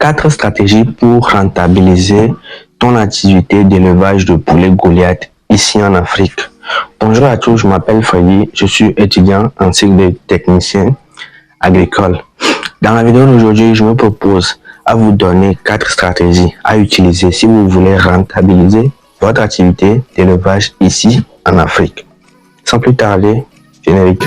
4 stratégies pour rentabiliser ton activité d'élevage de poulets Goliath ici en Afrique. Bonjour à tous, je m'appelle Freddy, je suis étudiant en cycle de technicien agricole. Dans la vidéo d'aujourd'hui, je me propose à vous donner 4 stratégies à utiliser si vous voulez rentabiliser votre activité d'élevage ici en Afrique. Sans plus tarder, générique.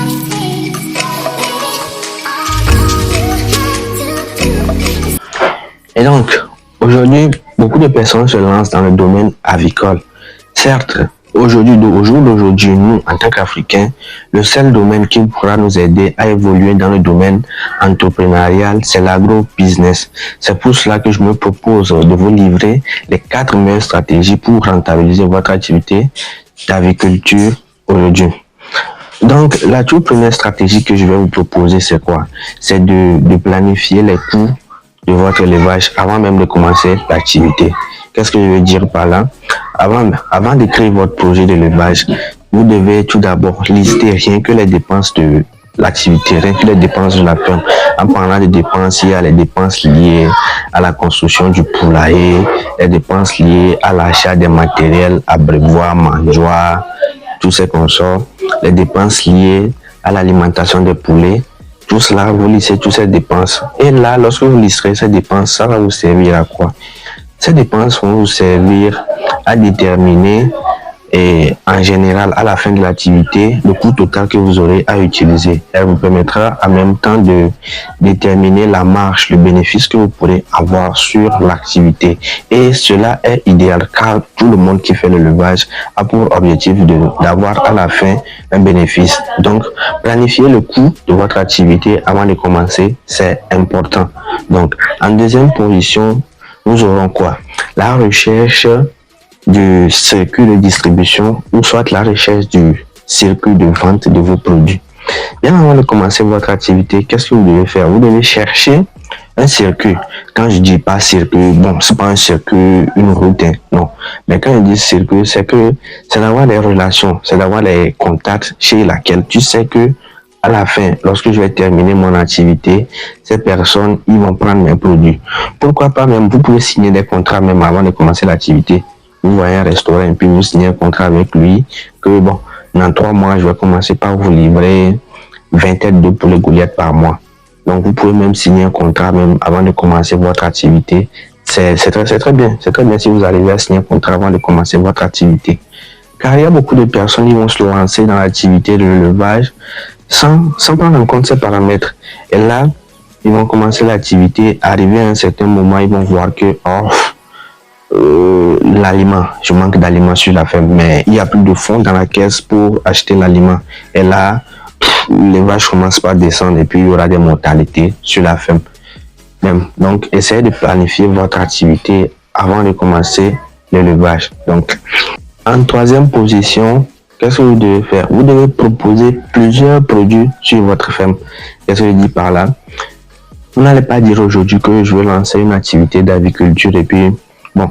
Et donc, aujourd'hui, beaucoup de personnes se lancent dans le domaine avicole. Certes, au jour d'aujourd'hui, nous, en tant qu'Africains, le seul domaine qui pourra nous aider à évoluer dans le domaine entrepreneurial, c'est l'agro-business. C'est pour cela que je me propose de vous livrer les 4 meilleures stratégies pour rentabiliser votre activité d'aviculture aujourd'hui. Donc, la toute première stratégie que je vais vous proposer, c'est quoi? C'est de planifier les coûts de votre élevage avant même de commencer l'activité. Qu'est-ce que je veux dire par là? Avant de créer votre projet d'élevage, vous devez tout d'abord lister rien que les dépenses de l'activité, rien que les dépenses de la ferme. En parlant de dépenses, il y a les dépenses liées à la construction du poulailler, les dépenses liées à l'achat des matériels, abreuvoirs, mangeoires, tout ce qu'on sort, les dépenses liées à l'alimentation des poulets. Tout cela, vous listez toutes ces dépenses. Et là, lorsque vous listerez ces dépenses, ça va vous servir à quoi? Ces dépenses vont vous servir à déterminer et en général à la fin de l'activité le coût total que vous aurez à utiliser. Elle vous permettra en même temps de déterminer la marge, le bénéfice que vous pourrez avoir sur l'activité. Et cela est idéal car tout le monde qui fait l'élevage a pour objectif d'avoir à la fin un bénéfice. Donc, planifier le coût de votre activité avant de commencer, c'est important. Donc, en deuxième position, nous aurons quoi? La recherche du circuit de distribution ou soit la recherche du circuit de vente de vos produits. Bien avant de commencer votre activité, qu'est-ce que vous devez faire? Vous devez chercher un circuit. Quand je dis pas circuit, bon, c'est pas un circuit, une route, hein, non. Mais quand je dis circuit, c'est d'avoir des relations, c'est d'avoir des contacts chez laquelle tu sais que à la fin, lorsque je vais terminer mon activité, ces personnes, ils vont prendre mes produits. Pourquoi pas même, vous pouvez signer des contrats même avant de commencer l'activité. Vous voyez un restaurant et puis vous signez un contrat avec lui que bon, dans 3 mois, je vais commencer par vous livrer 20 têtes de poulet Goliath par mois. Donc, vous pouvez même signer un contrat même avant de commencer votre activité. C'est très bien. C'est très bien si vous arrivez à signer un contrat avant de commencer votre activité. Car il y a beaucoup de personnes qui vont se lancer dans l'activité de l'élevage sans prendre en compte ces paramètres. Et là, ils vont commencer l'activité, arriver à un certain moment, ils vont voir que l'aliment, je manque d'aliments sur la ferme, mais il n'y a plus de fonds dans la caisse pour acheter l'aliment. Et là, les vaches commencent par descendre et puis il y aura des mortalités sur la ferme. Donc, essayez de planifier votre activité avant de commencer l'élevage. Donc, en troisième position, qu'est-ce que vous devez faire? Vous devez proposer plusieurs produits sur votre ferme. Qu'est-ce que je dis par là? Vous n'allez pas dire aujourd'hui que je vais lancer une activité d'aviculture et puis, bon,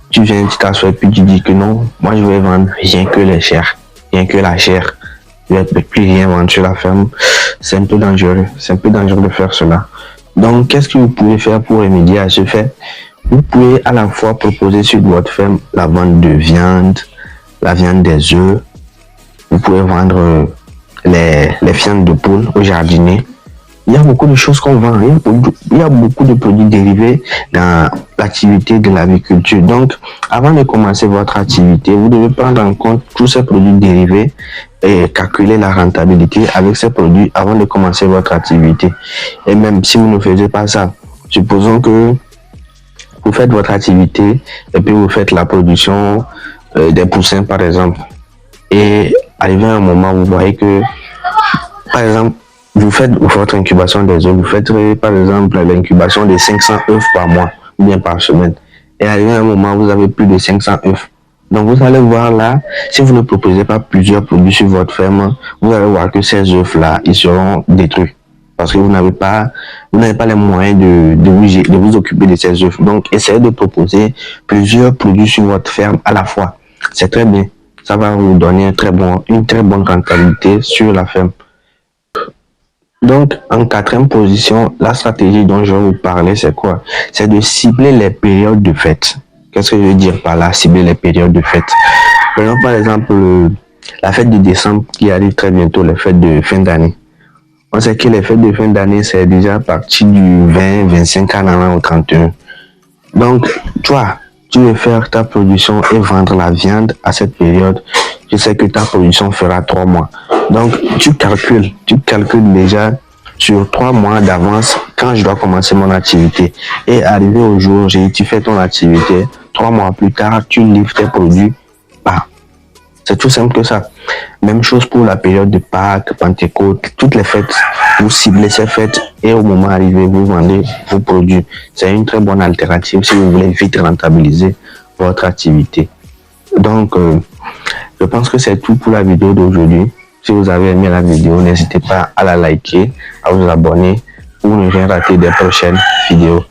tu viens, tu t'assois et puis tu dis que non, moi je vais vendre rien que les chairs, rien que la chair. Je ne vais plus rien vendre sur la ferme. C'est un peu dangereux. C'est un peu dangereux de faire cela. Donc, qu'est-ce que vous pouvez faire pour remédier à ce fait? Vous pouvez à la fois proposer sur votre ferme la vente de viande, la viande des œufs. Vous pouvez vendre les viandes de poule au jardinier. Il y a beaucoup de choses qu'on vend. Il y a beaucoup de produits dérivés dans l'activité de l'aviculture. Donc, avant de commencer votre activité, vous devez prendre en compte tous ces produits dérivés et calculer la rentabilité avec ces produits avant de commencer votre activité. Et même si vous ne faisiez pas ça, supposons que vous faites votre activité et puis vous faites la production des poussins, par exemple. Et arrivé à un moment, vous voyez que, par exemple, vous faites votre incubation des œufs, vous faites par exemple l'incubation de 500 œufs par mois ou bien par semaine. Et arrivé à un moment, vous avez plus de 500 œufs. Donc vous allez voir là, si vous ne proposez pas plusieurs produits sur votre ferme, vous allez voir que ces œufs-là, ils seront détruits. Parce que vous n'avez pas les moyens de vous occuper de ces œufs. Donc essayez de proposer plusieurs produits sur votre ferme à la fois. C'est très bien. Ça va vous donner une très bonne rentabilité sur la ferme. Donc, en quatrième position, la stratégie dont je vais vous parler, c'est quoi? C'est de cibler les périodes de fête. Qu'est-ce que je veux dire par là, cibler les périodes de fête? Par exemple, la fête de décembre qui arrive très bientôt, les fêtes de fin d'année. On sait que les fêtes de fin d'année, c'est déjà à partir du 20, 25 au 31. Donc, toi, tu veux faire ta production et vendre la viande à cette période. Je sais que ta production fera 3 mois. Donc, tu calcules déjà sur 3 mois d'avance quand je dois commencer mon activité. Et arrivé au jour, tu fais ton activité. 3 mois plus tard, tu livres tes produits. Bah, c'est tout simple que ça. Même chose pour la période de Pâques, Pentecôte, toutes les fêtes. Vous ciblez ces fêtes et au moment arrivé, vous vendez vos produits. C'est une très bonne alternative si vous voulez vite rentabiliser votre activité. Donc, je pense que c'est tout pour la vidéo d'aujourd'hui. Si vous avez aimé la vidéo, n'hésitez pas à la liker, à vous abonner pour ne rien rater des prochaines vidéos.